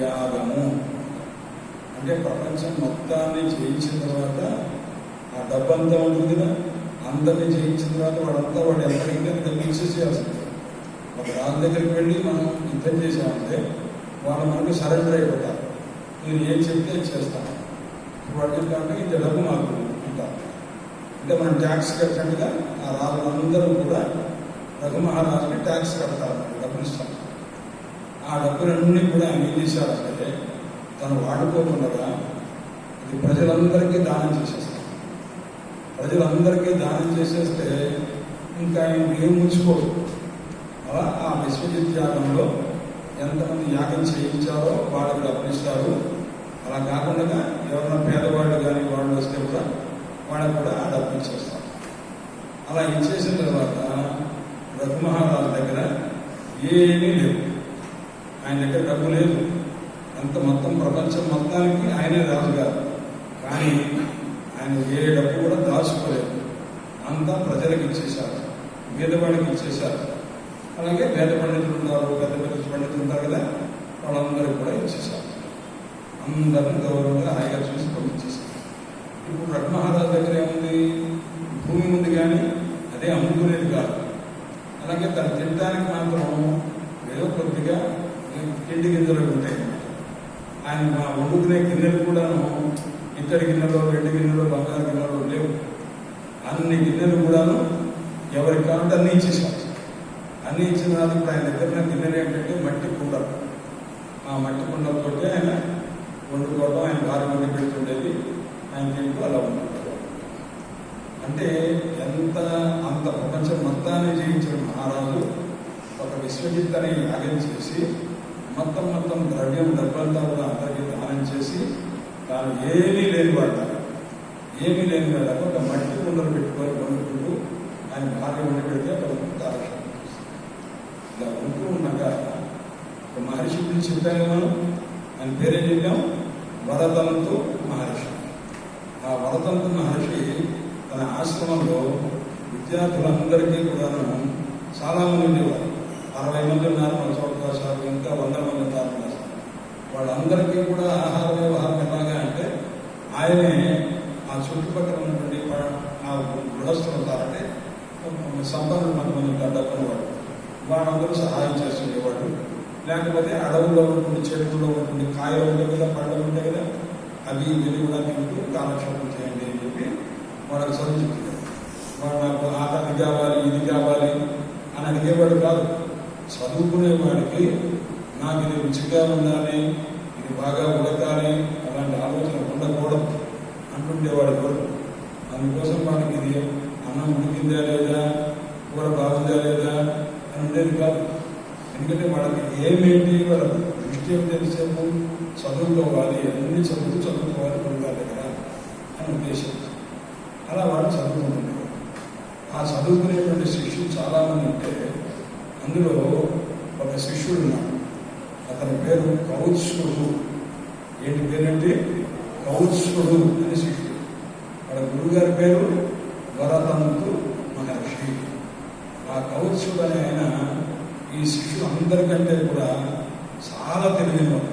యాగము అంటే ప్రపంచం మొత్తాన్ని జయించిన తర్వాత ఆ డబ్బంతా ఉంటుంది కదా, అందరినీ జయించిన తర్వాత వాడు ఎక్కడికి ఇచ్చేసేయాల్సింది. ఒక రాజు దగ్గరికి వెళ్ళి మనం యుద్ధం చేసామంటే వాళ్ళు మనకు సరెండర్ అయిపోతారు. మీరు ఏం చెప్తే చేస్తాను. వాడు చెప్తామంటే ఇంత డబ్బు మాకు అంటారు. అంటే మనం ట్యాక్స్ కట్టినట్టుగా ఆ రాజులందరూ కూడా రఘు మహారాజుని ట్యాక్స్ కడతారు, డబ్బులు ఇస్తాం. ఆ డబ్బులన్నీ కూడా ఆయన ఏం చేశారంటే తను వాడుకోకుండా ఇది ప్రజలందరికీ దానం చేసేస్తాం. ప్రజలందరికీ దానం చేసేస్తే ఇంకా ఆయన ఏం ఉంచుకోరు. అలా ఆ విశ్వజిత్ యాగంలో ఎంతమంది యాగం చేయించారో వాళ్ళకి డబ్బులు ఇస్తారు. అలా కాకుండా ఎవరైనా పేదవాళ్ళు కానీ వాళ్ళు వస్తే కూడా వాళ్ళకు కూడా ఆ డబ్బు ఇచ్చేస్తారు. అలా ఇచ్చేసిన తర్వాత రఘు మహారాజు దగ్గర ఏమీ లేవు. ఆయన దగ్గర డబ్బు లేదు. అంత మొత్తం ప్రపంచం మొత్తానికి ఆయనే రాజుగారు. కానీ ఆయన ఏ డబ్బు కూడా దాచుకోలేదు. అంతా ప్రజలకు ఇచ్చేశారు, పేదవాడికి ఇచ్చేశారు. అలాగే పేద పండితులు ఉంటారు, పెద్ద పెద్ద పండితులు ఉంటారు కదా, వాళ్ళందరికీ కూడా ఇచ్చేశారు. అందరిని గౌరవంగా హాయిగా చూసి పంపించేశారు. ఇప్పుడు రఘు మహారాజు దగ్గర ఏముంది? భూమి ఉంది, కానీ అదే అమ్ముకునేది కాదు. అలాగే తను తినడానికి మాత్రం ఏదో కొద్దిగా తిండి గింజలు ఉంటాయి. ఆయన వండుకునే గిన్నెలు కూడాను ఇత్తడి గిన్నెలో, వెండి గిన్నెలో, బంగారు గిన్నెలో లేవు. అన్ని గిన్నెలు కూడాను ఎవరికి కావాలంటే అన్నీ ఇచ్చేసారు. అన్నీ ఇచ్చిన తర్వాత ఇప్పుడు ఆయన దగ్గర గిన్నెలు ఏంటంటే మట్టి కుండలు. ఆ మట్టి కుండలతో ఆయన వండుకోవడం, ఆయన భార్య వండి పెడుతుండేది, ఆయన తింటూ అలా వండుకుంటారు. అంటే అంత ప్రపంచం మొత్తాన్ని జయించిన మహారాజు ఒక విశ్వజిత్ అనే యాగం చేసి మొత్తం ద్రవ్యం డబ్బంతా కూడా అందరికీ దానం చేసి తాను ఏమీ లేని వాడు ఒక మట్టి కుండలు పెట్టుకొని వండుకుంటూ ఆయన భార్య వండి పెడితే అక్కడ ఇలా ఉంటూ ఉండగా ఒక మహర్షి గురించి చెప్పాను మనం. ఆయన పేరేం చెప్పాం? వరదంతు మహర్షి. ఆ వరదంతు మహర్షి తన ఆశ్రమంలో విద్యార్థులందరికీ కూడాను చాలామంది ఉండేవారు. 60 మంది ఉన్నారు మన చోట్ల, ఇంకా 100 మంది ఉన్నారు. వాళ్ళందరికీ కూడా ఆహార వ్యవహారం ఎలాగా అంటే ఆయనే ఆ చుట్టుపక్కల ఉన్నటువంటి ఆ గృహస్థులు ఉంటారంటే సంపన్నులు కొంతమంది ఉంటారు, డబ్బున్నవాడు, వాళ్ళందరూ సహాయం చేస్తుండేవాడు. లేకపోతే అడవుల్లో ఉన్నటువంటి చెట్లలో ఉన్నటువంటి కాయలు ఉంటాయి కదా, పండ్లు ఉంటాయి కదా, అవి ఇవి కూడా తింటూ కాలక్షేపం చేయండి అని చెప్పి వాళ్ళకి చదువు చెప్తారు. వాళ్ళు నాకు అది కావాలి, ఇది కావాలి అని అడిగేవాడు కాదు. చదువుకునేవాడికి నాకు ఇది రుచిగా ఉండాలి, ఇది బాగా ఉడకాలి, అలాంటి ఆలోచన ఉండకూడదు అంటుండేవాడు కూడా. అందుకోసం వాడికి ఇది అన్నం ఉడికిందా లేదా, కూర బాగుందా లేదా అని ఉండేది కాదు. ఎందుకంటే వాళ్ళకి ఏమేంటి, వాళ్ళ దృష్టి ఏమి తెలిసేపు చదువుకోవాలి, అన్ని చదువుకోవాలి గురుగారి దగ్గర అని ఉద్దేశం. అలా వాడు చదువుకుంటున్నాడు. ఆ చదువుకునేటువంటి శిష్యులు చాలామంది ఉంటే అందులో ఒక శిష్యుడు ఉన్నాడు. అతని పేరు కౌత్సుడు. ఏంటి పేరంటే కౌత్సుడు అనే శిష్యుడు. వాళ్ళ గురుగారి పేరు వరదంతు మహర్షి. ఆ కౌత్సుడు అనే ఆయన ఈ శిష్యులు అందరికంటే కూడా చాలా తెలివినవాడు.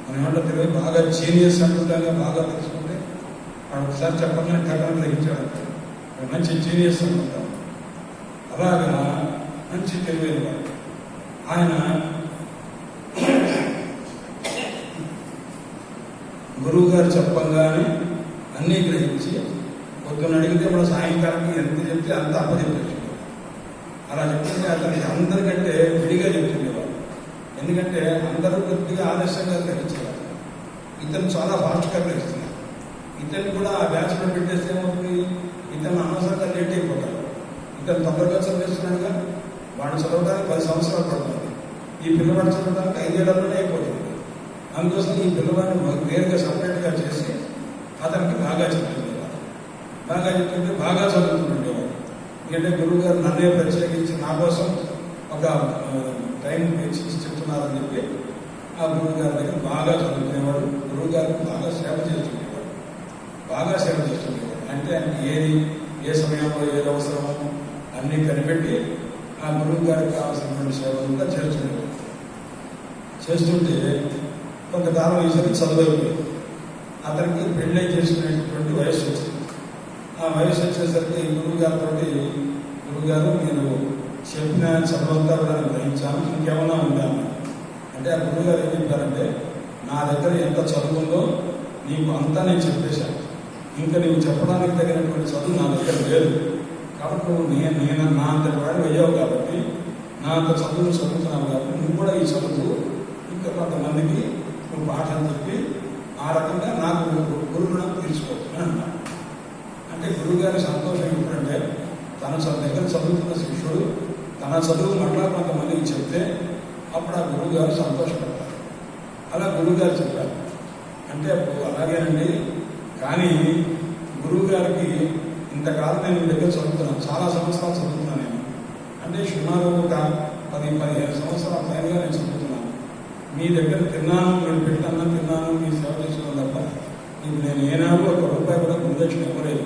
మనం ఏమంటే తెలివి బాగా జీనియస్ అంటుండగా బాగా తెలుసుకుంటే వాడు ఒకసారి చెప్పగానే టక్కన గ్రహించాడు. మంచి జీనియస్ అనుకుంటాం. అలాగా మంచి తెలివైనవాడు ఆయన. గురువు గారు చెప్పంగానే అన్నీ గ్రహించి పొద్దున్న అడిగితే మన సాయంకాలానికి ఎంత చెప్తే అంత అప్పచెప్పేసి అలా చెప్తుంటే అతనికి అందరికంటే విడిగా చెప్తుండేవాడు. ఎందుకంటే అందరూ కొద్దిగా ఆలస్యంగా గ్రహించేవారు. ఇతను చాలా ఫాస్ట్గా గ్రహిస్తున్నారు. ఇతన్ని కూడా ఆ బ్యాచ్లో పెట్టేస్తే ఏమవుతుంది, ఇతను అనవసరంగా లేట్ అయిపోతాడు. ఇతను తొందరగా చదివేస్తున్నాడుగా, వాడు చదవడానికి 10 సంవత్సరాలు పడుతుంది. ఈ పిల్లవాడు చదవడానికి 5 ఏళ్లలోనే అయిపోతుంది. అందుకోసం ఈ పిల్లవాడిని వేరుగా సపరేట్గా చేసి అతనికి బాగా చెప్తుండేవాడు. బాగా చదువుతుండేవాడు. ఎందుకంటే గురువు గారు నన్నే ప్రత్యేకించి నా కోసం ఒక టైం వెచ్చించి చెప్తున్నారని చెప్పి ఆ గురువు గారి దగ్గర బాగా చదువుకునేవాడు. గురువు గారికి బాగా సేవ చేస్తుండేవాడు. అంటే ఆయనకి ఏ సమయంలో ఏది అవసరమో అన్నీ కనిపెట్టి ఆ గురువు గారికి కావాల్సినటువంటి సేవలంతా చేస్తుంటే కొంత కొంతకాలం ఈసారి చదువు అతనికి పెళ్ళై చేసుకునేటువంటి వయస్సు వచ్చింది. ఆ వయసు వచ్చేసరికి గురువు గారు నేను చెప్పిన చదువంతా కూడా నేను గ్రహించాను, ఇంకేమన్నా ఉందాను అంటే ఆ గురువు గారు ఏం చెప్పారంటే, నా దగ్గర ఎంత చదువుందో నీకు అంతా నేను చెప్పేశాను, ఇంకా నువ్వు చెప్పడానికి తగినటువంటి చదువు నా దగ్గర లేదు, కాబట్టి నేను నా అంతటి వాడు అయ్యావు కాబట్టి, నా అంత చదువును చదువుతున్నావు కాబట్టి నువ్వు కూడా ఈ చదువు ఇంకా కొంతమందికి నువ్వు పాఠం చెప్పి ఆ రకంగా నాకు గురువులను తీర్చుకోవచ్చు అన్నాడు. అంటే గురువుగారి సంతోషం ఎప్పుడంటే, తన దగ్గర చదువుతున్న శిష్యుడు తన చదువు మళ్ళా కొంతమందికి చెప్తే అప్పుడు ఆ గురువుగారు సంతోషపడతారు. అలా గురువుగారు చెప్పారు. అంటే అప్పుడు అలాగేనండి, కానీ గురువుగారికి ఇంతకాలం నేను మీ దగ్గర చదువుతున్నాను, చాలా సంవత్సరాలు చదువుతున్నాను నేను, అంటే సుమారు ఒక 10-15 సంవత్సరాల పైనగా నేను చదువుతున్నాను. మీ దగ్గర తిన్నాను, నేను పెట్టాను తిన్నాను, మీ సేవ చేసుకున్నాను తప్ప నీకు నేను ఏనాడు ₹1 కూడా గురుదక్షిణ ఇవ్వలేదు,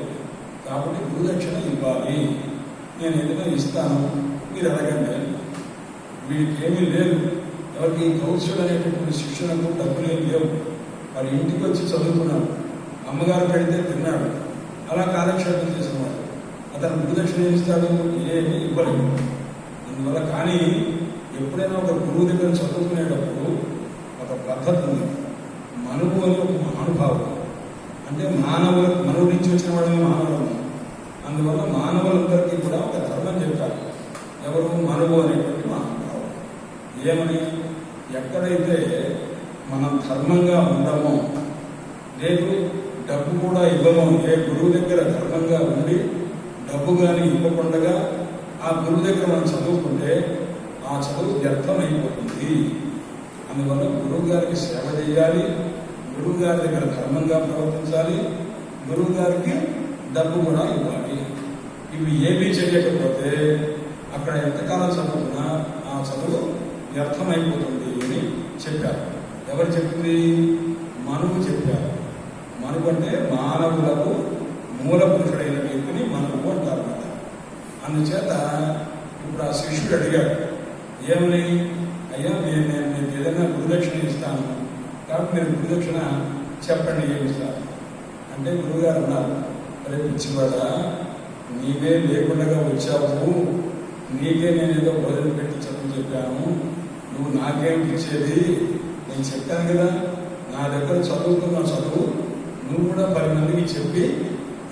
కాబట్టి గురుదక్షిణ ఇవ్వాలి, నేను ఏదైనా ఇస్తాను, మీరు అడగండి. వీడికి ఏమీ లేదు, ఎవరికి కౌశల్ అనేటటువంటి శిక్షణకు డబ్బులేమి లేవు, మరి ఇంటికి వచ్చి చదువుకున్నాడు, అమ్మగారు పెడితే తిన్నాడు, అలా కాలక్షేపం చేసినవాడు, అతను గురుదక్షిణ ఇస్తాడు, ఏమీ ఇవ్వలేదు. అందువల్ల కానీ ఎప్పుడైనా ఒక గురువు దగ్గర చదువుకునేటప్పుడు ఒక పద్ధతి ఉంది. మనువు అని ఒక మహానుభావుడు, అంటే మనువు నుంచి వచ్చిన వాడని మానవుడు. అందువల్ల మానవులందరికీ కూడా ఒక ధర్మం చెప్పారు. ఎవరు? మనువు అనేటువంటి మహానుభావుడు. ఏమని? ఎక్కడైతే మనం ధర్మంగా ఉండమో, లేదు డబ్బు కూడా ఇవ్వమో, ఏ గురువు దగ్గర ధర్మంగా ఉండి డబ్బు కానీ ఇవ్వకుండా ఆ గురువు దగ్గర మనం చదువుకుంటే ఆ చదువు వ్యర్థమైపోతుంది. అందువల్ల గురువు గారికి సేవ చేయాలి, గురువు గారి దగ్గర ధర్మంగా ప్రవర్తించాలి, గురువు గారికి డబ్బు కూడా ఇవ్వాలి. ఇవి ఏమీ చేయకపోతే అక్కడ ఎంతకాలం చదువుకున్నా ఆ చదువు వ్యర్థమైపోతుంది అని చెప్పారు. ఎవరు చెప్పింది? మనువు చెప్పారు. మనువు అంటే మానవులకు మూల పురుషుడైన వ్యక్తిని మనువు అంటారు కదా. అందుచేత ఇప్పుడు ఆ శిష్యుడు అడిగాడు, ఏమని? అయ్యా నేను మీకు ఏదైనా గురుదక్షిణ ఇస్తాను, కాబట్టి మీరు గురుదక్షిణ చెప్పండి, ఏమి ఇస్తారు అంటే గురువుగారు అన్నారు, రేపు ఇచ్చివాడా, నీవే లేకుండా వచ్చావు, నీకే నేను ఏదో భోజనం పెట్టి చదువు చెప్పాను, నువ్వు నాకేం ఇచ్చేది, నేను చెప్పాను కదా, నా దగ్గర చదువుకున్న చదువు నువ్వు కూడా 10 మందికి చెప్పి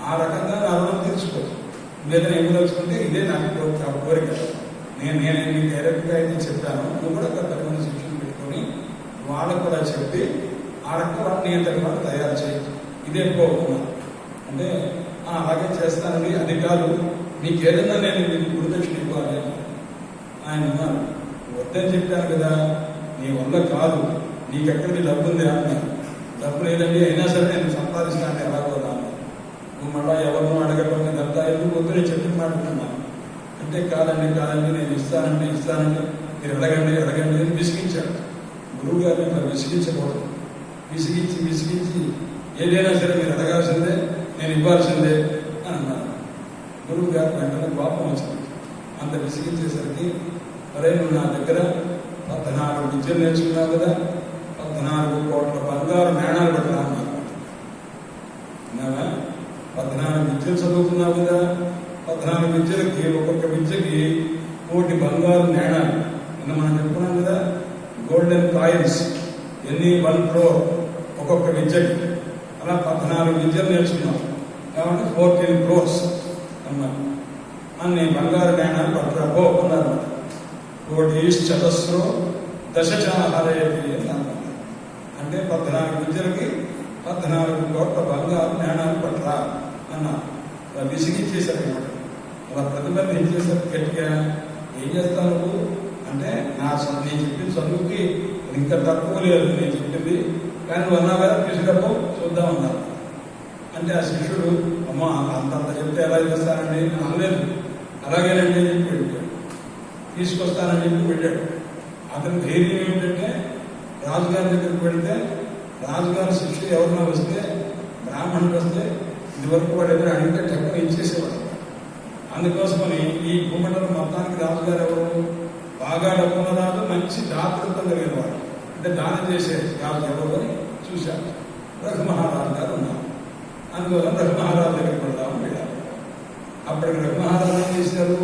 ఆ రకంగా నా రుణం తీర్చుకో, ఏదైనా ఏమి తెలుసుకుంటే ఇదే నాకు కోరిక, నేను నీకు డైరెక్ట్గా అయితే చెప్పాను, నువ్వు కూడా 10 మంది శిక్షణ పెట్టుకొని వాళ్ళకు కూడా చెప్పి ఆ రకంగా వాటిని నియంత్రణ వాళ్ళు తయారు చేయి, ఇదే పోకున్నా అంటే అలాగే చేస్తానండి, అది కాదు, మీకు ఏదైనా నేను మీకు గురుదక్షిణ ఇవ్వాలి. ఆయన ఉన్నారు, వద్దని చెప్పాను కదా, నీ వల్ల కాదు, నీకెక్కడికి డబ్బు ఉంది అన్నారు. డబ్బు లేదండి, అయినా సరే నేను సంపాదిస్తాను ఎలాగో అన్నాను. నువ్వు మళ్ళా ఎవరినో అడగటం ఇదంతా ఎందుకు వద్దు, నేను చెప్పిన మాట్లాడుతున్నాను అంటే కాదండి నేను ఇస్తానండి మీరు అడగండి అని విసిగించాడు. గురువు గారిని అట్లా విసిగించకూడదు. విసిగించి ఏదైనా సరే మీరు అడగాల్సిందే, నేను ఇవ్వాల్సిందే అని అన్నారు. గురువు గారు వెంటనే కోపం వచ్చింది. అంత విసిగించేసరికి, అరే నువ్వు నా దగ్గర 14 విద్యలు నేర్చుకున్నావు కదా, 14 కోట్ల బంగారు నాణాలు పెట్టరా అన్నారు. 14 విద్యలు చదువుకున్నావు కదా, 14 విద్యలకి ఒక్కొక్క విద్యకి 1 బంగారు నాణాలు. నిన్న మనం చెప్పుకున్నాం కదా, గోల్డెన్ కాయిన్స్ ఎన్ని 1 crore ఒక్కొక్క విద్యకి, అలా 14 విద్యలు నేర్చుకున్నాం కాబట్టి 14 crores అన్నారు. అన్ని బంగారు నాణాలు పట్టురాబో అన్నారు. 1 చతస్రో దశచాహరయతి అన్నారు. అంటే 14 విద్యలకి 14 కోట్ల బంగారు నాణాలు పట్టరా అన్నారు. విసిగిచ్చేశారు అనమాట. అలా ప్రతిబంధం ఏం చేశారు, గట్టిగా ఏం చేస్తాను నువ్వు అంటే, నేను చెప్పిన చదువుకి ఇంకా తక్కువ లేదు నేను చెప్పింది, కానీ నువ్వు అన్నా కదా తీసుకురాపో చూద్దామన్నారు. అంటే ఆ శిష్యుడు, అమ్మ అంతంత చెప్తే ఎలా చేస్తానండి అనలేదు. అలాగేనండి అని చెప్పి వెళ్ళాడు. తీసుకొస్తానని చెప్పి వెళ్ళాడు. అతని ధైర్యం ఏమిటంటే, రాజుగారి దగ్గరికి వెళితే రాజుగారి శిష్యుడు ఎవరైనా వస్తే, బ్రాహ్మణుడు వస్తే ఇదివరకు వాడు ఎవరు అడిగితే టక్కున ఇచ్చేసేవాడు. అందుకోసమని ఈ భూమండలం మొత్తానికి రాజుగారు ఎవరు? బాగా డబ్బున్న రాజు, మంచి దాతృత్వం కలిగిన వాడు. అంటే దానం చేసే కాదు ఎవరు అని చూశారు. రఘు మహారాజు గారు ఉన్నారు. అందువల్ల రఘు మహారాజు దగ్గరికి వెళ్దామని వెళ్ళారు. అప్పటికి రఘు మహారాజు ఏం చేశారు,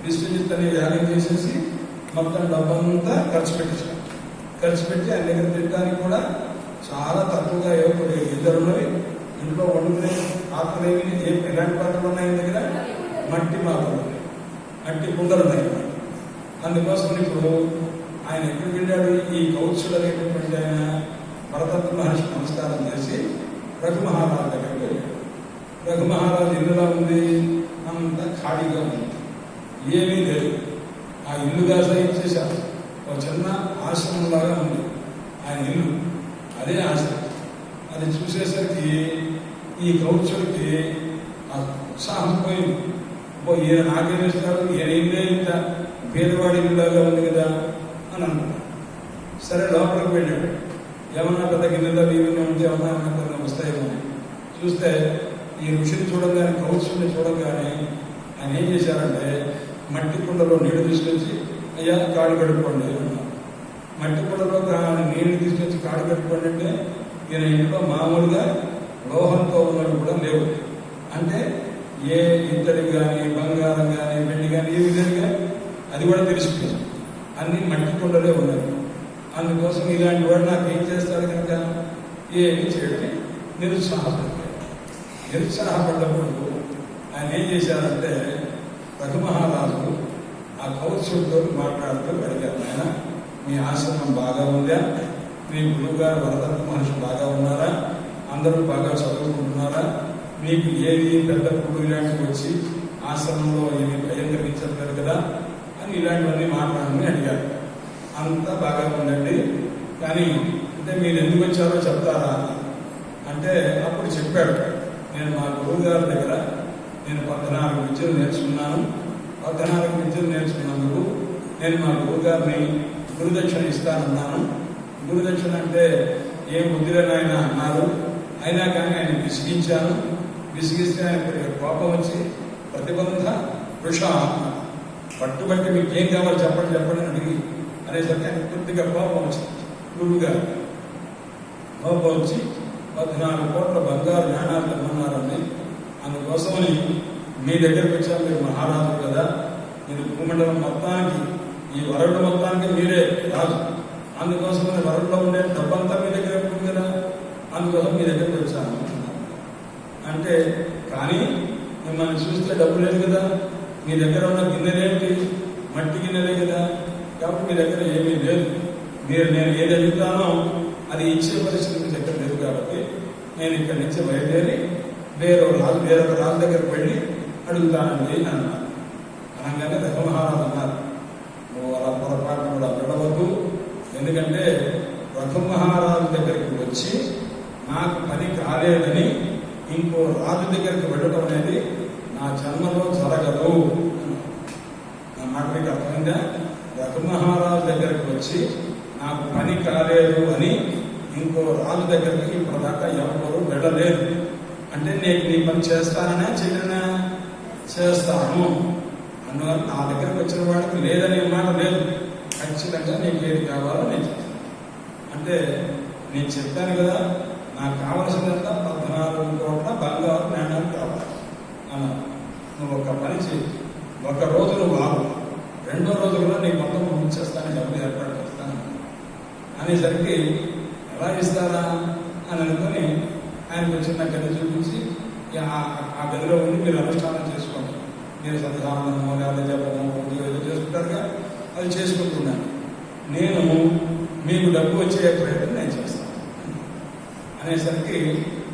విశ్వజిత్ అనే యాగం చేసేసి మొత్తం డబ్బంతా ఖర్చు పెట్టేశారు. ఖర్చు పెట్టి ఆయన దగ్గర తినడానికి కూడా చాలా తక్కువగా ఇద్దరు ఉన్నవి. ఇంట్లో వండుకునే పాత్రలు ఎలాంటి పాత్రలు ఉన్నాయి దగ్గర? మట్టి పాత్రలు ఉన్నాయి, మట్టి కుండలు ఉన్నాయి. అందుకోసం ఇప్పుడు ఆయన ఎక్కడికి వెళ్ళాడు? ఈ కౌత్సుడు అనేటటువంటి ఆయన భరతత్వ మహర్షి నమస్కారం చేసి రఘు మహారాజు దగ్గరికి వెళ్ళాడు. రఘు మహారాజు ఇల్లులా ఉంది, అంతా ఖాళీగా ఉంది, ఏమీ లేదు. ఆ ఇల్లుగా ఇచ్చేశారు. ఒక చిన్న ఆశ్రమంలాగా ఉంది ఆయన ఇల్లు, అదే ఆశ్రమం. అది చూసేసరికి ఈ కౌత్సుడికి ఆ ఉత్సాహం పోయింది. ఈయన నాకేం ఇస్తాడు, ఈయన ఇల్లే ఇంత పేదవాడి ఇల్లులాగా ఉంది కదా అని అనుకున్నాడు. సరే లోపలికి వెళ్ళాడు. ఏమన్నా పెద్ద గిన్నెలో నీళ్ళు ఉంటే ఏమన్నా కొన్ని వస్తాయేమో చూస్తే ఈ ఋషిని చూడంగానే, కౌత్సుడిని చూడంగానే ఆయన ఏం చేశారంటే మట్టి కుండలో నీళ్లు తీసుకొచ్చి అయ్యా కాళ్ళు కడుక్కోండి అన్నారు. మట్టి కుండలో నీళ్లు తీసుకొచ్చి కాళ్ళు కడుక్కోండి అంటే ఈయన ఇంట్లో మామూలుగా లోహంతో ఉన్నవి కూడా లేవు. అంటే ఏ ఇత్తడి కానీ బంగారం కానీ వెండి కానీ ఏ విధంగా అది కూడా తెలిసిపోయింది. అన్ని మట్టి కుండలే ఉన్నాయి. అందుకోసం ఇలాంటి వాడు నాకు ఏం చేస్తాడు కనుక ఏమి చేయడం నిరుత్సాహపడ్డాడు. నిరుత్సాహపడ్డప్పుడు ఆయన ఏం చేశారంటే రఘు మహారాజు ఆ కౌత్సుడితో మాట్లాడుతూ అడిగారు, ఆయన మీ ఆశ్రమం బాగా ఉందా? మీ గురువు గారు వరదత్వ మహర్షి బాగా ఉన్నారా? అందరూ బాగా చదువుకుంటున్నారా? మీకు ఏది పెద్ద పుడు ఇలాంటివి వచ్చి ఆశ్రమంలో ఏమి భయం కలిగించట్లేదు కదా అని ఇలాంటివన్నీ మాట్లాడమని అడిగారు. అంతా బాగా ఉందండి, కానీ అంటే మీరు ఎందుకు వచ్చారో చెప్తారా అంటే అప్పుడు చెప్పాడు, నేను మా గురువు గారి దగ్గర నేను 14 విద్యలు నేర్చుకున్నాను. 14 విద్యలు నేర్చుకున్నందుకు నేను మా గురువు గారిని గురుదక్షిణ ఇస్తానన్నాను. గురుదక్షిణ అంటే ఏం బుద్ధిలేని ఆయన అన్నారు. అయినా కానీ ఆయన విసిగించాను. విసిగిస్తే ఆయన కోపం వచ్చి ప్రతిబంధ వృష పట్టుబట్టి మీకు ఏం కావాలి చెప్పండి చెప్పండి అని అడిగి అనేసరికి ఆయన కొద్దిగా కోపం వచ్చింది. గురువు గారు కోపం వచ్చి 14 కోట్ల బంగారు నాణాలు ఇమ్మన్నారండి. అందుకోసమని మీ దగ్గరికి వచ్చాను, మీరు మహారాజు కదా, మీరు భూమండలం మొత్తానికి ఈ వరల్డ్ మొత్తానికి మీరే రాజు. అందుకోసమని వరల్డ్లో ఉండే డబ్బంతా మీ దగ్గర ఉంటుంది కదా, అందుకోసం మీ దగ్గరికి వచ్చాను అంటే, కానీ మిమ్మల్ని చూస్తే డబ్బు లేదు కదా, మీ దగ్గర ఉన్న గిన్నెలేంటి? మట్టి గిన్నెలే కదా, కాబట్టి మీ దగ్గర ఏమీ లేదు. నేను ఏది అడుగుతానో అది ఇచ్చే పరిస్థితి మీ దగ్గర లేదు. కాబట్టి నేను ఇక్కడి నుంచి బయలుదేరి వేరొక రాజు దగ్గరకు వెళ్ళి అడుగుతానండి అని అన్నారు. అనగానే రఘు మహారాజు అన్నారు, నువ్వు అలా పొరపాటు కూడా వెళ్ళవద్దు. ఎందుకంటే రఘు మహారాజు దగ్గరికి వచ్చి నాకు పని కాలేదని ఇంకో రాజు దగ్గరికి వెళ్ళడం అనేది నా జన్మలో జరగదు. నా మాట మీకు అర్థమైందా? రఘు మహారాజు దగ్గరికి వచ్చి నాకు పని కాలేదు అని ఇంకో రాజు దగ్గరికి ఇప్పటిదాకా ఎవరు వెళ్ళలేదు. అంటే నేను నీ పని చేస్తానన్నా చేయనా? చేస్తాను. అందువల్ల నా దగ్గరికి వచ్చిన వాడికి లేదనే మాట లేదు. ఖచ్చితంగా నీకు ఏది కావాలో నేను చెప్తాను. అంటే నేను చెప్పాను కదా, నాకు కావలసినంత 14 కోట్ల బంగారు నాణ్యాలు కావాలి అన్నారు. నువ్వు ఒక పని చేయి, ఒక రోజు నువ్వు ఆగు, 2వ రోజు కూడా నీకు మొత్తం ముంచేస్తాను, డబ్బులు ఏర్పాటు చేస్తాను అనేసరికి ఎలా ఇస్తారా అని అనుకుని ఆయనకు చిన్న గది చూపించి ఆ గదిలో ఉండి మీరు అనుష్ఠానం చేసుకోండి, మీరు సత్యనామము లేదా జపము ఏదో చేసుకుంటారుగా అది చేసుకుంటున్నాను, నేను మీకు డబ్బు వచ్చే ప్రయత్నం నేను చేస్తాను అనేసరికి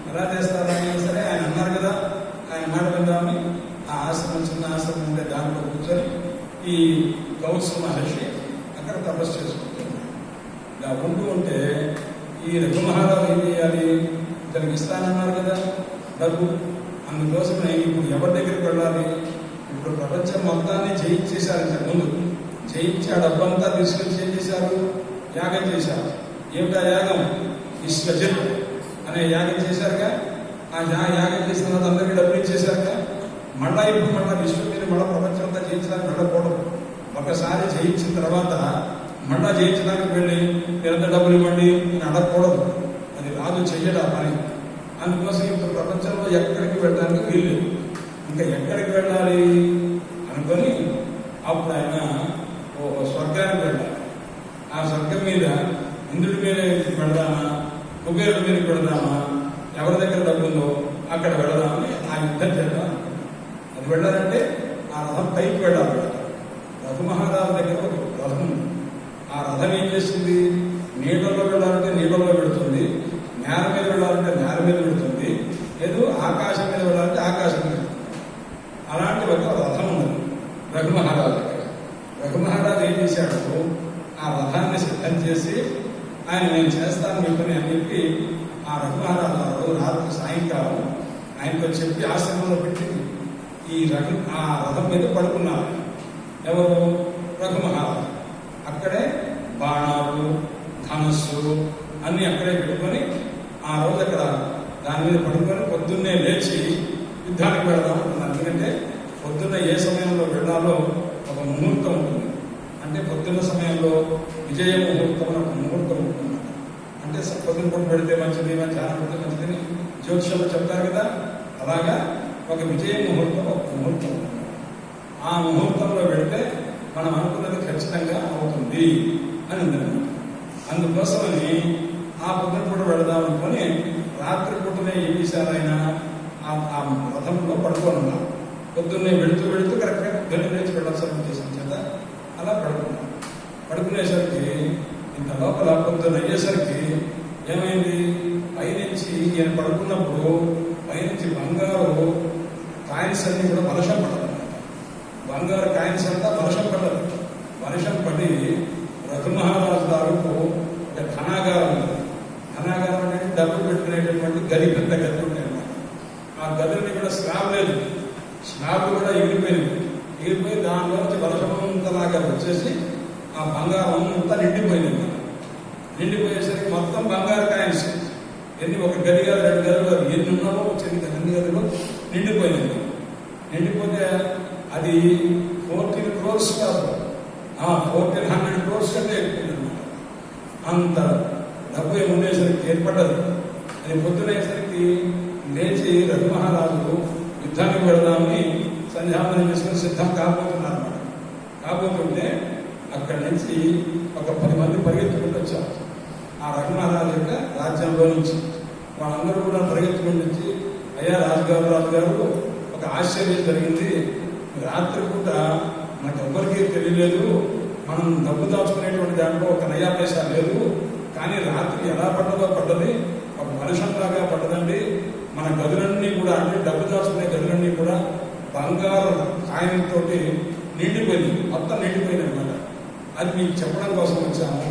ఎలా చేస్తారని సరే ఆయన అన్నారు కదా, ఆయన మాట విందామని ఆ ఆశ్రమం చిన్న ఆశ్రమం ఉంటే దాంట్లో కూర్చొని ఈ కౌత్సు మహర్షి అక్కడ తపస్సు చేసుకుంటున్నాడు. ఇలా ఉంటూ ఉంటే ఈ రఘు మహారాజు ఏం చేయాలి, ఇతనికి ఇస్తానన్నారు కదా డబ్బు, అందుకోసమే ఇప్పుడు ఎవరి దగ్గరికి వెళ్ళాలి? ఇప్పుడు ప్రపంచం మొత్తాన్ని జయించేశారు. ఇంతకు ముందు జయించి ఆ డబ్బంతా తీసుకొచ్చి ఏం చేశారు? యాగం చేశారు. ఏమిటా యాగం? విశ్వజిత్ అనే యాగం చేశారుగా. ఆ యాగం చేసిన తర్వాత అందరికీ డబ్బులు ఇచ్చేశారుగా. ఇప్పుడు విశ్వజిత్ మళ్ళీ ప్రపంచం అంతా జయించడానికి వెళ్ళకూడదు. ఒకసారి జయించిన తర్వాత మళ్ళా చేయించడానికి వెళ్ళి ఎంత డబ్బులు ఇవ్వండి అని అడగకూడదు. అది రాజు చెయ్యడు ఆ పని. అందుకోసం ఇప్పుడు ప్రపంచంలో ఎక్కడికి వెళ్ళడానికి వీలు, ఇంకా ఎక్కడికి వెళ్ళాలి అనుకొని అప్పుడు ఆయన స్వర్గానికి వెళ్ళాలి. ఆ స్వర్గం మీద ఇంద్రుడి మీద పెడదామా, కుబేరుడి మీద పెడదామా, ఎవరి దగ్గర డబ్బు ఉందో అక్కడ వెళదామని ఆ యుద్ధం చేద్దాం. అది వెళ్ళాలంటే ఆ రథం పైకి వెళ్ళాలి. రఘు మహారాజు దగ్గర ఒక రథం ఉంది. ఆ రథం ఏం చేస్తుంది, నీళ్ళలో వెళ్ళాలంటే నీళ్ళలో పెడుతుంది, నేల మీద వెళ్ళాలంటే నేల మీద పెడుతుంది, లేదు ఆకాశం మీద వెళ్ళాలంటే ఆకాశం మీద. అలాంటి ఒక రథం ఉన్నది రఘు మహారాజు దగ్గర. రఘు మహారాజు ఏం చేశాడు, ఆ రథాన్ని సిద్ధం చేసి ఆయన నేను చేస్తాను చెప్పని అని చెప్పి ఆ రఘు మహారాజు రాత్రి సాయంకాలం ఆయనతో చెప్పి ఆశ్రమంలో పెట్టి ఆ రథం మీద పడుకున్నారు. ఎవరు? రఘు మహారాజు. అక్కడే బాణాలు, ధనస్సు అన్ని అక్కడే పెట్టుకొని ఆ రోజు అక్కడ దాని మీద పడుకొని పొద్దున్నే లేచి యుద్ధానికి వెళదాం అంటున్నారు. ఎందుకంటే పొద్దున్న ఏ సమయంలో వెళ్ళాలో ఒక ముహూర్తం ఉంటుంది. అంటే పొద్దున్న సమయంలో విజయ ముహూర్తం అని ఒక ముహూర్తం ఉంటుంది. అంటే పొద్దున్న పూట పెడితే మంచిది, మధ్యాహ్నం పెడితే మంచిదని జ్యోతిషంలో చెప్తారు కదా. అలాగా ఒక విజయ ముహూర్తం, ఒక ముహూర్తం ఉంటుంది. ఆ ముహూర్తంలో పెడితే మనం అనుకున్నది ఖచ్చితంగా అవుతుంది అని ఉందన్నమాట. అందుకోసమని ఆ పొద్దున పూట వెళదాం అనుకొని రాత్రి పూటనే ఏ విషయాలైనా ఆ రథంలో పడుకోనున్నాం. పొద్దున్నే వెళుతూ వెళుతూ కరెక్ట్గా పొద్దున్నే లేచి వెళ్ళాల్సిన చేసిన చేత అలా పడుకున్నాం. పడుకునేసరికి ఇంత లోపల పొద్దున్న అయ్యేసరికి ఏమైంది, పైనుంచి ఈయన పడుకున్నప్పుడు పైనుంచి బంగారు కాయిన్స్ అన్ని కూడా వర్షం పడదు. బంగారు కాయిన్స్ అంతా వర్షం పడదు. వర్షం పడి రఘు మహారాజు తాలూకు ఒక ధనాగారం ఉంది. ధనాగారం అంటే డబ్బు పెట్టుకునేటటువంటి గది, పెద్ద గది ఉంటాయి అన్నమాట. ఆ గదిని కూడా స్లాబ్ లేదు, స్లాబ్ కూడా ఎగిరిపోయి దానిలో వర్షమంతలాగా వచ్చేసి ఆ బంగారం అంతా నిండిపోయింది. నిండిపోయేసరికి మొత్తం బంగారు కాయిన్స్ ఎన్ని, ఒక గది కాదు, 2 గదులు కాదు, ఎన్ని ఉన్నామో వచ్చింది అన్ని గదులు నిండిపోయింది. నిండిపోతే అది 14 crores కాదు, 1400 crores కంటే ఎక్కువ. అంత డబ్బు ఉండేసరికి ఏర్పడ్డది. అది పొద్దునేసరికి లేచి రఘు మహారాజు యుద్ధానికి వెళదామని సంధ్యావందనం చేసుకుని సిద్ధం కాబోతున్నారు అన్నమాట. కాబోతుంటే అక్కడి నుంచి ఒక 10 మంది పరిగెత్తుకుంటూ వచ్చారు ఆ రఘు మహారాజు యొక్క రాజ్యంలో నుంచి. వాళ్ళందరూ కూడా పరిగెత్తుకుంటూ వచ్చి, అయ్యా రాజుగారు ఒక ఆశ్చర్యం జరిగింది. రాత్రి పూట మనకు ఎవ్వరికీ తెలియలేదు, మనం డబ్బు దాచుకునేటువంటి దాంట్లో ఒక నయా పైసా లేదు, కానీ రాత్రి ఎలా పడ్డదో పడ్డది, ఒక వర్షంలాగా పడ్డదండి. మన గదులన్నీ కూడా, అంటే డబ్బు దాచుకునే గదులన్నీ కూడా బంగారు కాయలతోటి నిండిపోయింది, మొత్తం నిండిపోయింది అనమాట. అది మీకు చెప్పడం కోసం వచ్చాము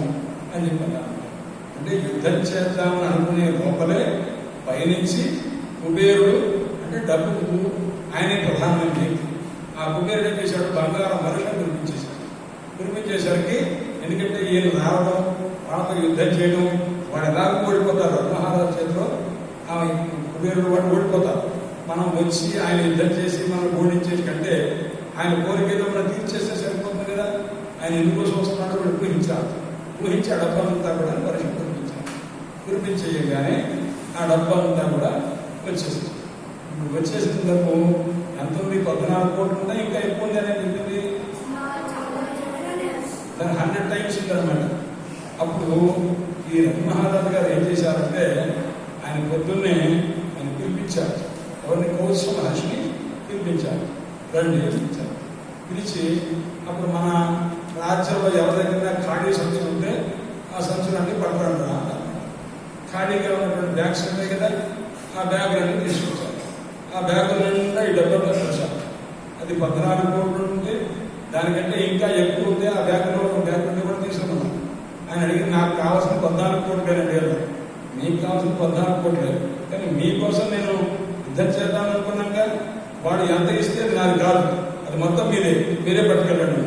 అని చెప్పాను. అంటే యుద్ధం చేద్దామని అనుకునే లోపలే పైనుంచి కుబేరుడు, అంటే డబ్బుకు ఆయనే ప్రధానమంత్రి, ఆ కుబేరుడు ఏం చేశాడు, బంగారం వర్షం కురిపించేసరికి, ఎందుకంటే ఈయన రావడం, వాళ్ళతో యుద్ధం చేయడం, వాడు ఎలాగో ఓడిపోతారు రఘు మహారాజు చేతిలో. ఆ కుబేరుడు వాడు ఓడిపోతారు. మనం వచ్చి ఆయన యుద్ధం చేసి మనం ఓడించేసి కంటే ఆయన కోరిక ఏదో మనం తీర్చేస్తే సరిపోతుంది కదా. ఆయన ఎందుకోసం వస్తున్నాడో వాడు ఊహించి ఆ డబ్బంతా కూడా వర్షం కురిపించేయగానే ఆ డబ్బంతా కూడా వచ్చేసింది. ఇప్పుడు వచ్చేసిన డబ్బు ఎంత ఉంది, 14 కోట్లు ఉంటాయి, ఇంకా ఎక్కువ ఉంది అనేది చెప్పింది. దాని 100 times ఉందన్నమాట. అప్పుడు ఈ రఘు మహారాజు గారు ఏం చేశారంటే, ఆయన పొద్దున్నే ఆయన పిలిపించారు. ఎవరిని? కౌశ మహర్షిని పిలిపించారు. రండి పిలిపించారు. పిలిచి అప్పుడు మన రాజ్యంలో ఎవరి దగ్గర ఖాళీ సంచులు ఉంటే ఆ సంచులన్నీ పట్టుకురండి రా. ఖాళీగా ఉన్నటువంటి బ్యాగ్స్ ఉంటాయి కదా, ఆ బ్యాగులన్నీ తీసుకొచ్చారు. ఆ బ్యాగుల నిండా ఈ డబ్బులు వచ్చారు. అది 14 కోట్లు ఉంటే దానికంటే ఇంకా ఎక్కువ ఉంది. ఆ బ్యాగులో కూడా తీసుకున్నాను. ఆయన అడిగి, నాకు కావాల్సిన 14 కోట్లేనండి. మీకు కావాల్సిన 14 కోట్లేదు, కానీ మీకోసం నేను యుద్ధం చేద్దాం అనుకున్నాక వాడు ఎంత ఇస్తే అది నాది కాదు, అది మొత్తం మీరే పట్టుకెళ్ళండి.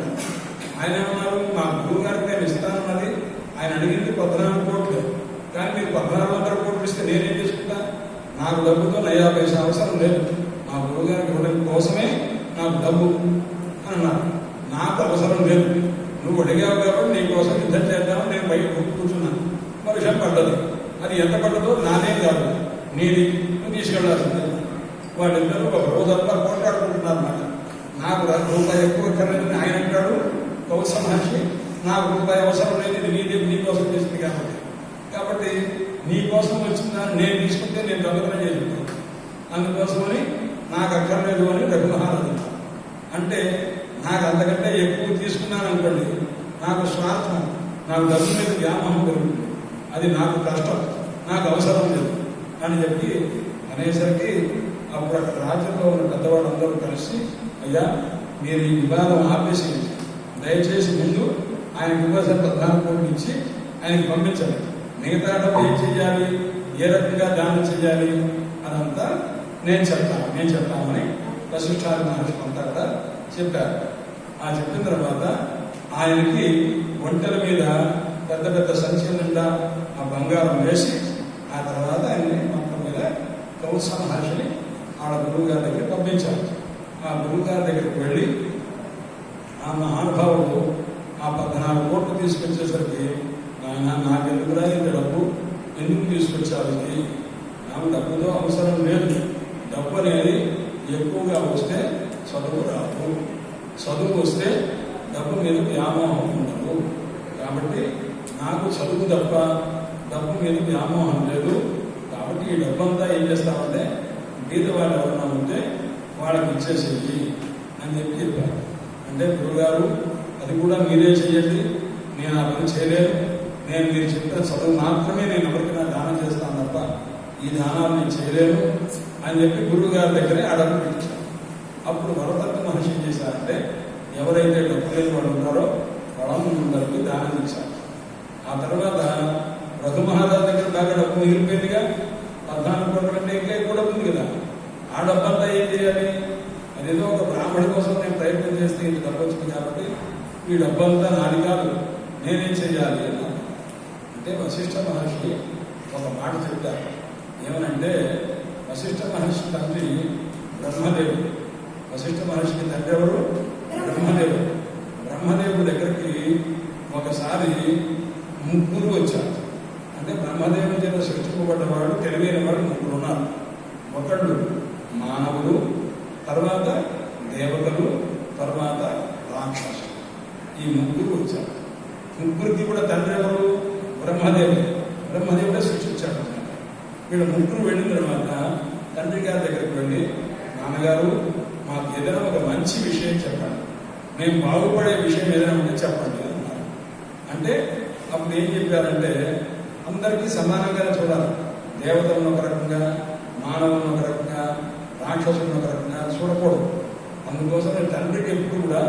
ఆయన ఏమన్నారు, మా గురువు గారికి నేను ఇస్తానన్నది, ఆయన అడిగింది 14 కోట్లు, కానీ మీరు 1400 కోట్లు ఇస్తే నేనేం చేసుకుంటా, నాకు డబ్బుతో నయా పైసా అవసరం లేదు, మా గురువు గారికి ఇవ్వడం కోసమే నాకు డబ్బు అని అన్నారు. నాకు అవసరం లేదు, నువ్వు అడిగావు కాబట్టి నీకోసం యుద్ధం చేద్దామని నేను బయట కూర్చున్నాను. వర్షం పడ్డది. అది ఎంత పడ్డదో నానేం కాదు, నీది నువ్వు తీసుకెళ్లాల్సిందే. వాళ్ళిద్దరూ ఒక రోజంతా పోట్లాడుకుంటున్నారు అన్నమాట. నాకు రూపాయి ఎక్కువ ఎక్కర్లేదని ఆయన అంటాడు కౌశ మహర్షి, నాకు రూపాయి అవసరం లేదు, ఇది నీది నీకోసం చేసింది కాబట్టి నీ కోసం వచ్చిందని నేను తీసుకుంటే నేను దొంగతనం చేసుకుంటాను, అందుకోసమని నాకు అక్కర్లేదు అని రఘుమహారాజు అంటే నాకు అంతకంటే ఎక్కువ తీసుకున్నాను అనుకోండి, నాకు స్వార్థం, నాకు డబ్బు మీద వ్యామోహం పెరుగుతుంది, అది నాకు కష్టం, నాకు అవసరం లేదు అని చెప్పి అనేసరికి అప్పుడు అక్కడ రాజ్యంలో ఉన్న పెద్దవాళ్ళందరూ కలిసి, అయ్యా మీరు ఈ వివాదం ఆపేసి దయచేసి ముందు ఆయనకు ఇవ్వాల్సిన 14 కోట్లు ఇచ్చి ఆయనకి పంపించండి, మిగతా డబ్బు ఏం చెయ్యాలి, ఏ రకంగా దానం చెయ్యాలి అదంతా నేను చెప్తామని వశిష్ఠాది మహర్షి అంతా కూడా చెప్పారు. ఆ చెప్పిన తర్వాత ఆయనకి ఒంటెల మీద పెద్ద పెద్ద సంచుల నిండా ఆ బంగారం వేసి ఆ తర్వాత ఆయన్ని మొత్తం మీద కౌశ మహర్షిని ఆడ గురువు గారి దగ్గర పంపించారు. ఆ గురువు గారి దగ్గరికి వెళ్ళి ఆ మహానుభావుడు ఆ 14 కోట్లు తీసుకొచ్చేసరికి ఆయన నాకెందుకురా ఇంత డబ్బు ఎందుకు తీసుకొచ్చారు, నాకు డబ్బుతో అవసరం లేదు, డబ్బు అనేది ఎక్కువగా వస్తే చదువు రాదు, చదువు వస్తే డబ్బు మీద వ్యామోహం ఉండదు, కాబట్టి నాకు చదువు తప్ప డబ్బు మీద వ్యామోహం లేదు, కాబట్టి ఈ డబ్బంతా ఏం చేస్తామంటే బీద వాళ్ళు ఎవరన్నా ఉంటే వాళ్ళకి ఇచ్చేసేది అని చెప్పారు. అంటే గురుగారు అది కూడా మీరే చెయ్యండి, నేను ఆ పని చేయలేను, నేను మీరు చెప్పిన చదువు మాత్రమే నేను ఎవరికైనా దానం చేస్తాను తప్ప ఈ దానాలు నేను చేయలేను అని చెప్పి గురువు గారి దగ్గరే అడగ పెట్టించారు. అప్పుడు వరదత్త మహర్షి ఏం చేశారంటే ఎవరైతే డబ్బు లేని వాళ్ళు ఉన్నారో వాళ్ళందరికీ దానం ఇచ్చారు. ఆ తర్వాత రఘుమహారాజు దగ్గర బాగా డబ్బు మిగిలిపోయిందిగా, 14 కోట్ల కంటే ఇంకా ఎక్కువ డబ్బు ఉంది కదా, ఆ డబ్బంతా ఏం చేయాలి, అదేదో ఒక బ్రాహ్మణి కోసం నేను ప్రయత్నం చేస్తే ఇది డబ్బు వచ్చింది కాబట్టి ఈ డబ్బంతా నాది కాదు, నేనేం చెయ్యాలి అన్నారు. అంటే వశిష్ఠ మహర్షి ఒక మాట చెప్తారు, ఏమనంటే వశిష్ఠ మహర్షి తండ్రి బ్రహ్మదేవుడు, వశిష్ఠ మహర్షికి తండ్రి ఎవరు, బ్రహ్మదేవుడు. బ్రహ్మదేవుడి దగ్గరికి ఒకసారి 3 వచ్చారు. అంటే బ్రహ్మదేవుని చేత సృష్టింపబడ్డవాడు తెలివైన వాడు 3 ఉన్నారు. ఒకళ్ళు మానవులు, తర్వాత దేవతలు, తర్వాత రాక్షసులు. ఈ 3 వచ్చారు. 3కి కూడా తండ్రి ఎవరు, బ్రహ్మదేవుడు. బ్రహ్మదేవుడే సృష్టించాడు. వీళ్ళు 3 వెళ్ళిన తర్వాత తండ్రి గారి దగ్గరికి వెళ్ళి, నాన్నగారు మాకు ఏదైనా ఒక మంచి విషయం చెప్పండి, మేము బాగుపడే విషయం ఏదైనా ఉంటే చెప్పండి అన్నారు. అంటే అప్పుడు ఏం చెప్పారంటే అందరికీ సమానంగానే చూడాలి, దేవతలను ఒక రకంగా, మానవులను ఒక రకంగా, రాక్షసులను ఒక రకంగా చూడకూడదు. అందుకోసం తండ్రికి ఎప్పుడు కూడా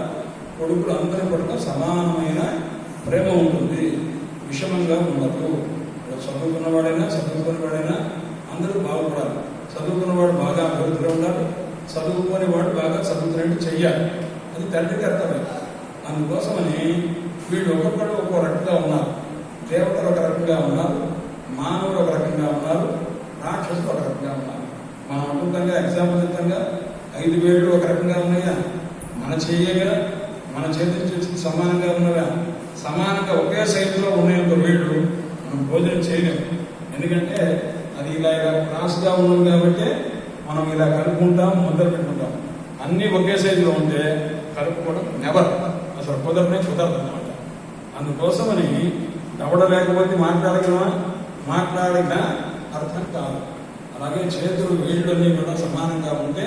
కొడుకులు అందరి పట్ల సమానమైన ప్రేమ ఉంటుంది, విషమంగా ఉండదు. చదువుకున్నవాడైనా చదువుకున్నవాడైనా అందరూ బాగుపడాలి. చదువుకున్నవాడు బాగా అభివృద్ధిలో ఉండాలి, చదువుకునే వాడు బాగా చదువుతున్నట్టు చెయ్యాలి, అది తండ్రి కర్తవ్యం. అందుకోసమని వీళ్ళు ఒక్కొక్కరు ఒక్కో రకంగా ఉన్నారు. దేవతలు ఒక రకంగా ఉన్నారు, మానవులు ఒక రకంగా ఉన్నారు, రాక్షసులు ఒక రకంగా ఉన్నారు. మనం అనుకుంటాంగా ఎగ్జాంపుల్ చెప్తాంగా 5 వేళ్ళు ఒక రకంగా ఉన్నాయా, మన చెయ్యగా మన చేతి చేసి సమానంగా ఉన్నవా, సమానంగా ఒకే సైజులో ఉన్నాయంత వేళ్ళు మనం భోజనం చేయలేము. ఎందుకంటే అది ఇలా క్రాస్గా ఉన్నది కాబట్టి మనం ఇలా కలుపుకుంటాం, ముద్దలు పెట్టుకుంటాం. అన్నీ ఒకే సైజులో ఉంటే కలుపుకోవడం నెవర్, అసలు కుదరనే కుదరదు అన్నమాట. అందుకోసమని దవడ లేకపోతే మాట్లాడగలమా, మాట్లాడిన అర్థం కాదు. అలాగే చేతులు వేళ్ళన్నీ కూడా సమానంగా ఉంటే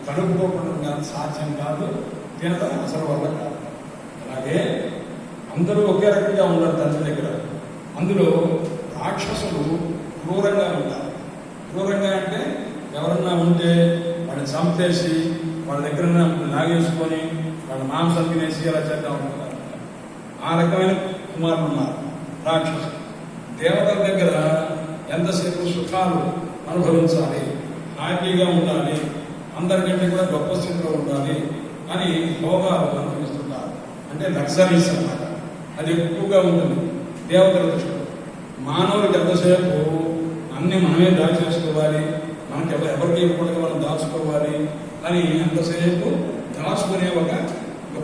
కలుపుకోకుండా సాధ్యం కాదు, తినడం అసలు వల్ల కాదు. అలాగే అందరూ ఒకే రకంగా ఉండరు తండ్రి దగ్గర. అందులో రాక్షసులు క్రూరంగా ఉంటారు. క్రూరంగా అంటే ఎవరన్నా ఉంటే వాడిని చంపేసి వాళ్ళ దగ్గర లాగేసుకొని వాళ్ళ మాంసం తినేసి అలా చేద్దాం అనుకుంటారు. ఆ రకమైన కుమారులు ఉన్నారు రాక్షసులు. దేవతల దగ్గర ఎంతసేపు సుఖాలు అనుభవించాలి, హ్యాపీగా ఉండాలి, అందరికంటే కూడా గొప్ప స్థితిలో ఉండాలి అని భోగాలు అనుభవిస్తుంటారు. అంటే లగ్జరీస్ అన్నమాట, అది ఎక్కువగా ఉంటుంది దేవతల దృష్టిలో. మానవులకు ఎంతసేపు అన్ని మనమే దాచేసుకోవాలి, మనకి ఎవరికి ఇవ్వకూడదు మనం దాచుకోవాలి అని ఎంతసేపు దాచుకునే ఒక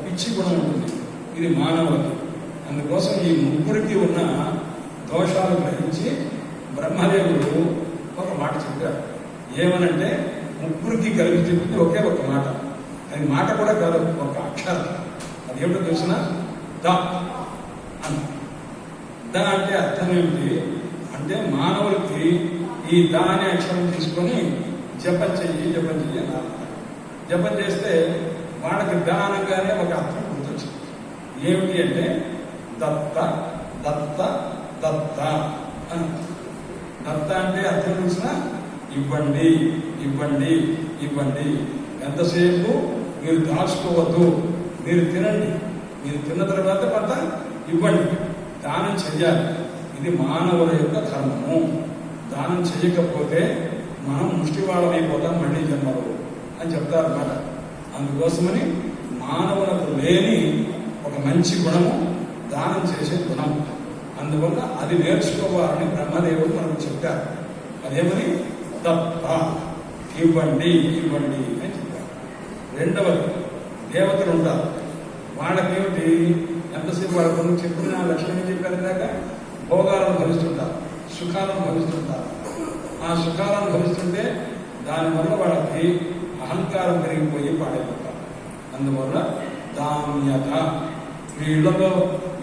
పిచ్చి గుణం ఉంటుంది. ఇది మానవులకి. అందుకోసం ఈ ముగ్గురికి ఉన్న దోషాలు గ్రహించి బ్రహ్మదేవుడు ఒక మాట చెప్పారు. ఏమనంటే ముగ్గురికి కలిపి చెప్పింది ఒకే ఒక మాట. అది మాట కూడా కాదు, ఒక అక్షరం. అది ఏమిటో తెలిసిన ద అని. ద అంటే అర్థం ఏమిటి అంటే మానవులకి ఈ ద అనే అక్షరం తీసుకొని జపం చెయ్యి అన్నారు. జపం చేస్తే వాళ్ళకి ద అనగానే ఒక అర్థం గుర్తొచ్చింది. ఏమిటి అంటే దత్త దత్త దత్త అని. దత్త అంటే అర్థం చూసిన ఇవ్వండి ఇవ్వండి ఇవ్వండి, ఎంతసేపు మీరు దాచుకోవద్దు, మీరు తినండి, మీరు తిన్న తర్వాత కొంత ఇవ్వండి, దానం చెయ్యాలి. ఇది మానవుల యొక్క ధర్మము. దానం చేయకపోతే మనం ముష్టివాళ్ళమైపోతాం మళ్ళీ జన్మలో అని చెప్తారన్నమాట. అందుకోసమని మానవులకు లేని ఒక మంచి గుణము దానం చేసే గుణం. అందువల్ల అది నేర్చుకోవాలని బ్రహ్మదేవుడు మనకు చెప్పారు. అదేమని దత్త ఇవ్వండి ఇవ్వండి అని చెప్పారు. రెండవది దేవతలు ఉంటారు. వాళ్ళకేమిటి ఎంతసేపు వాళ్ళ గురించి చెప్పిన లక్షణం ఏం చెప్పారు ఇందాక, భోగాలను భరిస్తుంటారు, సుఖాలను భరిస్తుంటారు. ఆ సుఖాలను భరిస్తుంటే దానివల్ల వాళ్ళకి అహంకారం పెరిగిపోయి పాడైపోతారు. అందువల్ల దామ్యత. మీ ఇళ్లలో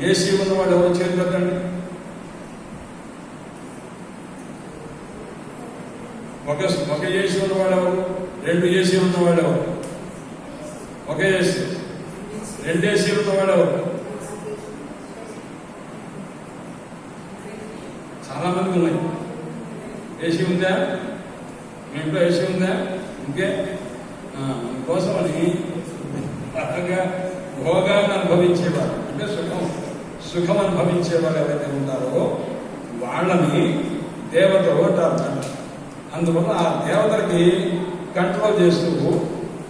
ఏసీ ఉన్న వాళ్ళు ఎవరు చేతి పెట్టండి. ఒక ఏసీ ఉన్నవాడు ఎవరు, రెండు ఏసీ ఉన్నవాడు ఎవరు, ఒక ఏసీ, రెండు ఏసీ ఉన్నవాడు ఎవరు? చాలా మంది ఉన్నాయి. ఏసీ ఉందా? మీ ఇంట్లో ఏసీ ఉందా? ఇంకే కోసమని బాగా భోగాన్ని అనుభవించేవారు, అంటే సుఖం అనుభవించేవారు ఎవరైతే ఉంటారో వాళ్ళని దేవతలు అంటారు. అందువల్ల ఆ దేవతలకి కంట్రోల్ చేస్తూ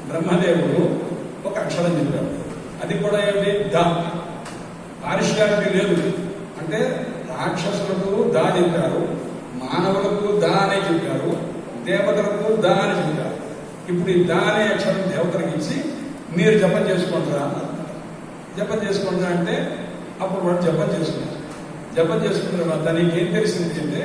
బ్రహ్మదేవుడు ఒక అక్షరం చెప్పాడు. అది కూడా ఏమిటి? ద. పారిశ్రామిక లేదు అంటే రాక్షసులకు దా చెప్పారు, మానవులకు దా అనే చెప్పారు, దేవతలకు దా అని చెప్పారు. ఇప్పుడు ఈ దా అనే అక్షరం దేవతలకు ఇచ్చి మీరు జపం చేసుకుంటారా అన్నారు. జపం చేసుకుంటారా అంటే అప్పుడు వాడు జపం చేసుకున్నారు. జపం చేసుకున్న తర్వాత నీకేం తెలిసింది అంటే